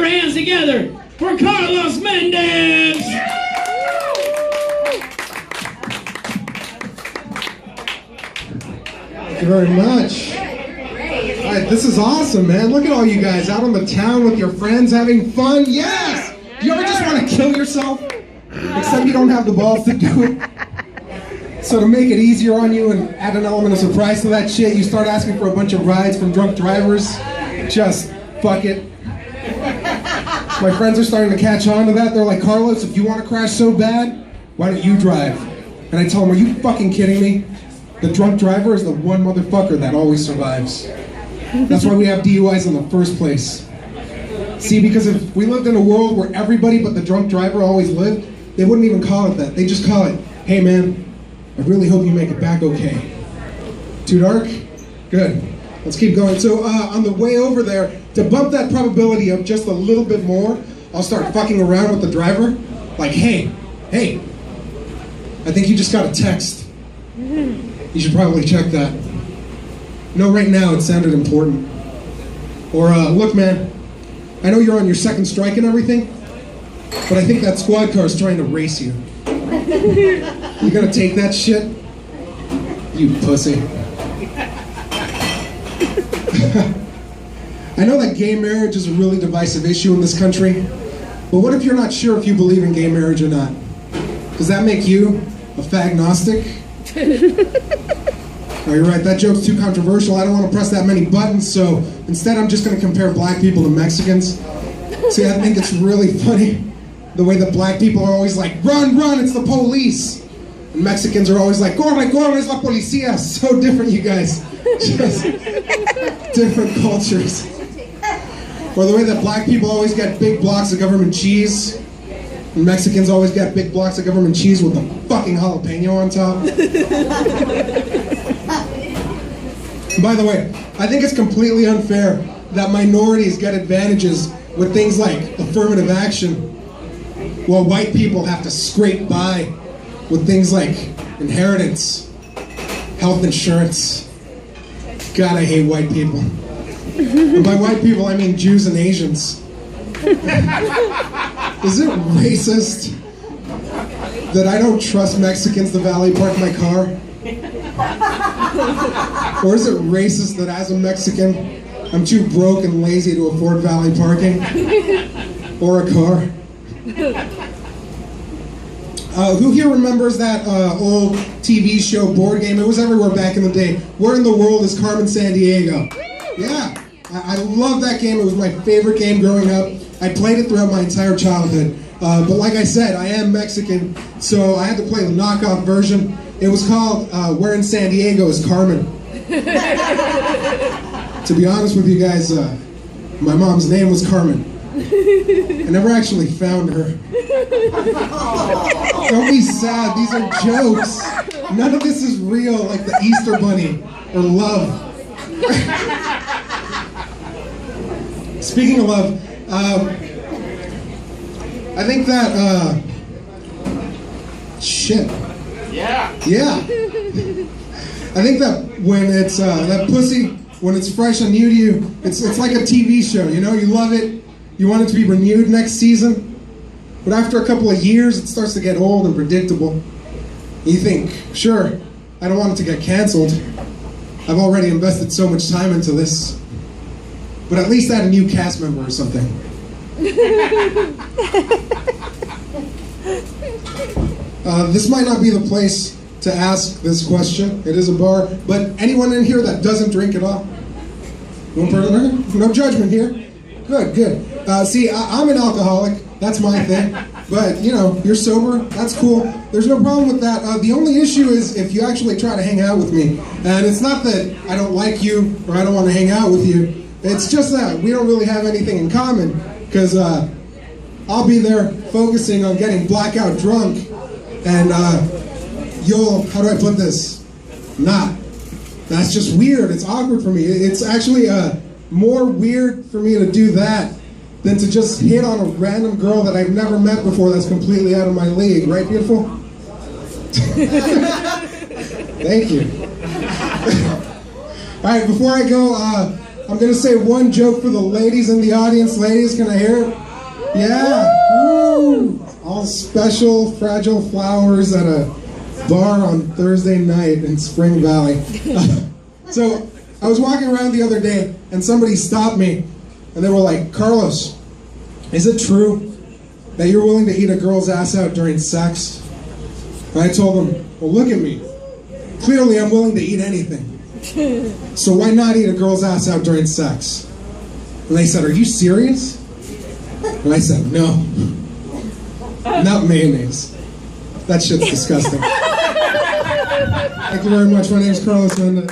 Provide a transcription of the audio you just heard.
hands together for Carlos Mendez! Thank you very much. All right, this is awesome, man. Look at all you guys out on the town with your friends having fun. Yes! Do you ever just want to kill yourself? Except you don't have the balls to do it. So to make it easier on you and add an element of surprise to that shit, you start asking for a bunch of rides from drunk drivers. Just fuck it. My friends are starting to catch on to that. They're like, Carlos, if you want to crash so bad, why don't you drive? And I tell them, are you fucking kidding me? The drunk driver is the one motherfucker that always survives. That's why we have DUIs in the first place. See, because if we lived in a world where everybody but the drunk driver always lived, they wouldn't even call it that. They just call it, hey man, I really hope you make it back okay. Too dark? Good. Let's keep going. So on the way over there, to bump that probability up just a little bit more, I'll start fucking around with the driver. Like, hey, I think you just got a text. You should probably check that. No, right now it sounded important. Or, look man, I know you're on your second strike and everything, but I think that squad car is trying to race you. You gonna take that shit? You pussy. I know that gay marriage is a really divisive issue in this country, but what if you're not sure if you believe in gay marriage or not? Does that make you a fagnostic? Oh, you're right, that joke's too controversial. I don't want to press that many buttons, so instead I'm just going to compare black people to Mexicans. See, I think it's really funny the way that black people are always like, run, it's the police. And Mexicans are always like, corre, es la policía. So different, you guys. Just different cultures. Or the way that black people always get big blocks of government cheese, and Mexicans always get big blocks of government cheese with a fucking jalapeno on top. By the way, I think it's completely unfair that minorities get advantages with things like affirmative action, while white people have to scrape by with things like inheritance, health insurance. God, I hate white people. And by white people, I mean Jews and Asians. Is it racist that I don't trust Mexicans to valet park my car? Or is it racist that as a Mexican, I'm too broke and lazy to afford valet parking? Or a car? Who here remembers that old TV show board game? It was everywhere back in the day. Where in the world is Carmen Sandiego? Yeah, I love that game. It was my favorite game growing up. I played it throughout my entire childhood. But like I said, I am Mexican, so I had to play the knockoff version. It was called Where in San Diego is Carmen. To be honest with you guys, my mom's name was Carmen. I never actually found her. Don't be sad, these are jokes. None of this is real, like the Easter Bunny or love. Speaking of love, I think that, shit. Yeah. I think that when it's, that pussy, when it's fresh and new to you, it's like a TV show, you know? You love it, you want it to be renewed next season, but after a couple of years, it starts to get old and predictable. You think, sure, I don't want it to get canceled. I've already invested so much time into this, but at least add a new cast member or something. This might not be the place to ask this question. It is a bar, but anyone in here that doesn't drink at all? No judgment here. Good. See, I'm an alcoholic. That's my thing. But, you know, you're sober. That's cool. There's no problem with that. The only issue is if you actually try to hang out with me. And it's not that I don't like you or I don't want to hang out with you. It's just that we don't really have anything in common. Because I'll be there focusing on getting blackout drunk. And you'll, how do I put this? Not. That's just weird. It's awkward for me. It's actually more weird for me to do that than to just hit on a random girl that I've never met before that's completely out of my league. Right, beautiful? Thank you. All right, before I go, I'm gonna say one joke for the ladies in the audience. Ladies, can I hear it? Yeah. Woo. All special, fragile flowers at a bar on Thursday night in Spring Valley. So I was walking around the other day and somebody stopped me and they were like, Carlos, is it true that you're willing to eat a girl's ass out during sex? And I told them, well, look at me. Clearly I'm willing to eat anything. So why not eat a girl's ass out during sex? And they said, are you serious? And I said, no. Not mayonnaise. That shit's disgusting. Thank you very much. My name's Carlos Mendez.